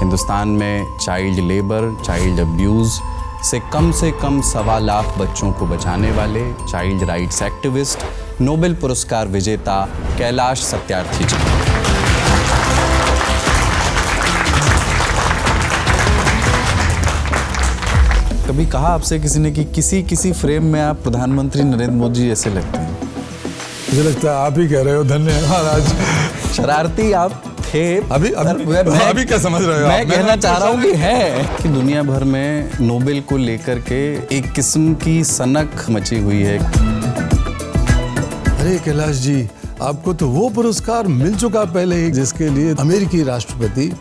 हिंदुस्तान में child labour, child abuse से कम 1.25 लाख बच्चों को बचाने वाले चाइल्ड राइट्स एक्टिविस्ट, नोबेल पुरस्कार विजेता कैलाश सत्यार्थी जी। कभी कहा आपसे किसी ने कि किसी फ्रेम में आप प्रधानमंत्री नरेंद्र मोदी जैसे लगते हैं? मुझे लगता है आप ही कह रहे हो। धन्यवाद महाराज। शरारती आप थे। अभी क्या समझ रहे हो? मैं कहना चाह रहा हूँ कि है कि दुनिया भर में नोबेल को लेकर के एक किस्म की सनक मची हुई है। अरे कैलाश जी, आपको तो वो पुरस्कार मिल चुका पहले ही जिसके लिए अमेरिकी राष्ट्रपति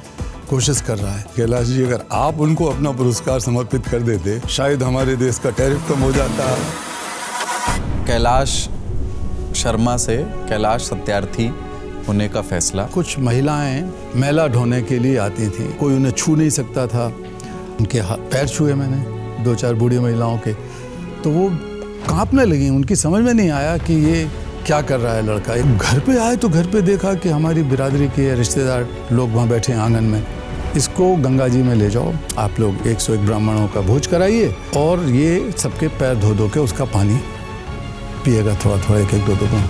कोशिश कर रहा है। कैलाश जी, अगर आप उनको अपना पुरस्कार समर्पित कर देते, शायद हमारे देश का टैरिफ कम हो जाता। कैलाश शर्मा से कैलाश सत्यार्थी होने का फैसला। कुछ महिलाएं मैला ढोने के लिए आती थी, कोई उन्हें छू नहीं सकता था। उनके पैर छुए मैंने 2-4 बूढ़ी महिलाओं के, तो वो कांपने लगी। उनकी समझ में नहीं आया कि ये क्या कर रहा है लड़का। घर पे आए तो घर पे देखा कि हमारी बिरादरी के रिश्तेदार लोग वहाँ बैठे हैं आंगन में। इसको गंगा जी में ले जाओ, आप लोग 101 ब्राह्मणों का भोज कराइए और ये सबके पैर धो धो के उसका पानी पिएगा, थोड़ा 1-1, 2-2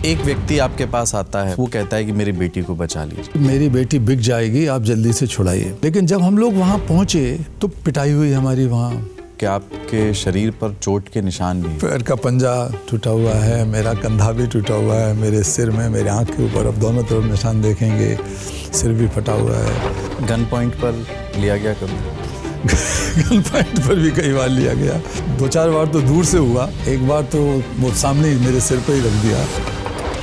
एक व्यक्ति आपके पास आता है, वो कहता है कि मेरी बेटी को बचा लीजिए, मेरी बेटी बिक जाएगी, आप जल्दी से छुड़ाइए। लेकिन जब हम लोग वहाँ पहुँचे तो पिटाई हुई हमारी वहाँ। क्या आपके शरीर पर चोट के निशान भी? पैर का पंजा टूटा हुआ है, मेरा कंधा भी टूटा हुआ है, मेरे सिर में, मेरे आँख के ऊपर अब दोनों तरफ निशान देखेंगे, सिर भी फटा हुआ है। गन पॉइंट पर लिया गया कभी? गन पॉइंट पर भी कई बार लिया गया। 2-4 बार तो दूर से हुआ, एक बार तो वो सामने ही मेरे सिर पर ही रख दिया।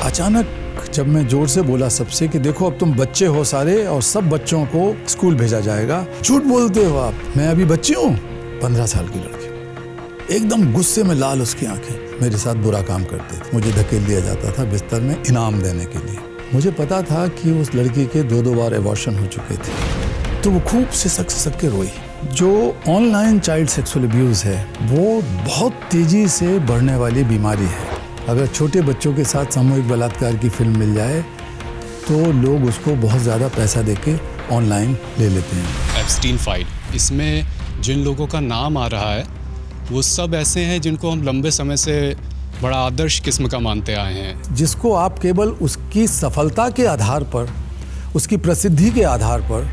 अचानक जब मैं जोर से बोला सबसे कि देखो अब तुम बच्चे हो सारे और सब बच्चों को स्कूल भेजा जाएगा, झूठ बोलते हो आप, मैं अभी बच्ची हूँ। 15 साल की लड़की, एकदम गुस्से में लाल उसकी आंखें। मेरे साथ बुरा काम करते थे, मुझे धकेल दिया जाता था बिस्तर में इनाम देने के लिए। मुझे पता था कि उस लड़की के 2-2 बार एबॉर्शन हो चुके थे, तो वो खूब सिसक के रोई। जो ऑनलाइन चाइल्ड सेक्सुअल अब्यूज़ है वो बहुत तेज़ी से बढ़ने वाली बीमारी है। अगर छोटे बच्चों के साथ सामूहिक बलात्कार की फिल्म मिल जाए तो लोग उसको बहुत ज़्यादा पैसा देके ऑनलाइन ले लेते हैं। एप्स्टीन फाइल, इसमें जिन लोगों का नाम आ रहा है वो सब ऐसे हैं जिनको हम लंबे समय से बड़ा आदर्श किस्म का मानते आए हैं। जिसको आप केवल उसकी सफलता के आधार पर, उसकी प्रसिद्धि के आधार पर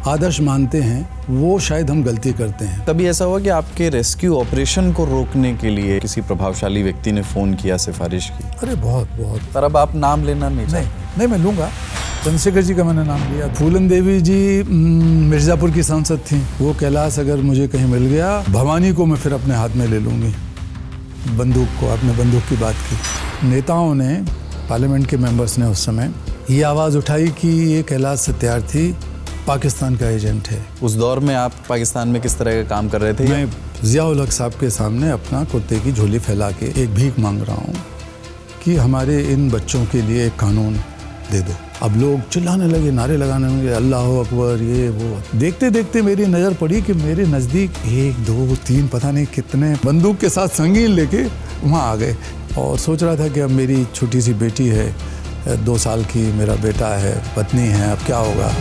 आदर्श मानते हैं, वो शायद हम गलती करते हैं। कभी ऐसा हुआ कि आपके रेस्क्यू ऑपरेशन को रोकने के लिए किसी प्रभावशाली व्यक्ति ने फ़ोन किया, सिफारिश की? अरे बहुत। पर अब आप नाम लेना नहीं, मैं लूँगा। चंद्रशेखर जी का मैंने नाम लिया। फूलन देवी जी मिर्ज़ापुर की सांसद थी। वो कैलाश अगर मुझे कहीं मिल गया, भवानी को मैं फिर अपने हाथ में ले लूँगी। बंदूक को, आपने बंदूक की बात की। नेताओं ने, पार्लियामेंट के मेंबर्स ने उस समय ये आवाज़ उठाई कि ये कैलाश सत्यार्थी पाकिस्तान का एजेंट है। उस दौर में आप पाकिस्तान में किस तरह का काम कर रहे थे? मैं ज़िया-उल हक साहब के सामने अपना कुत्ते की झोली फैला के एक भीख मांग रहा हूँ कि हमारे इन बच्चों के लिए एक कानून दे दो। अब लोग चिल्लाने लगे, नारे लगाने लगे, अल्लाह अकबर, ये वो। देखते देखते मेरी नज़र पड़ी कि मेरे नज़दीक 1, 2, 3 पता नहीं कितने बंदूक के साथ संगीन लेके वहाँ आ गए। और सोच रहा था कि अब मेरी छोटी सी बेटी है, 2 साल की, मेरा बेटा है, पत्नी है, अब क्या होगा।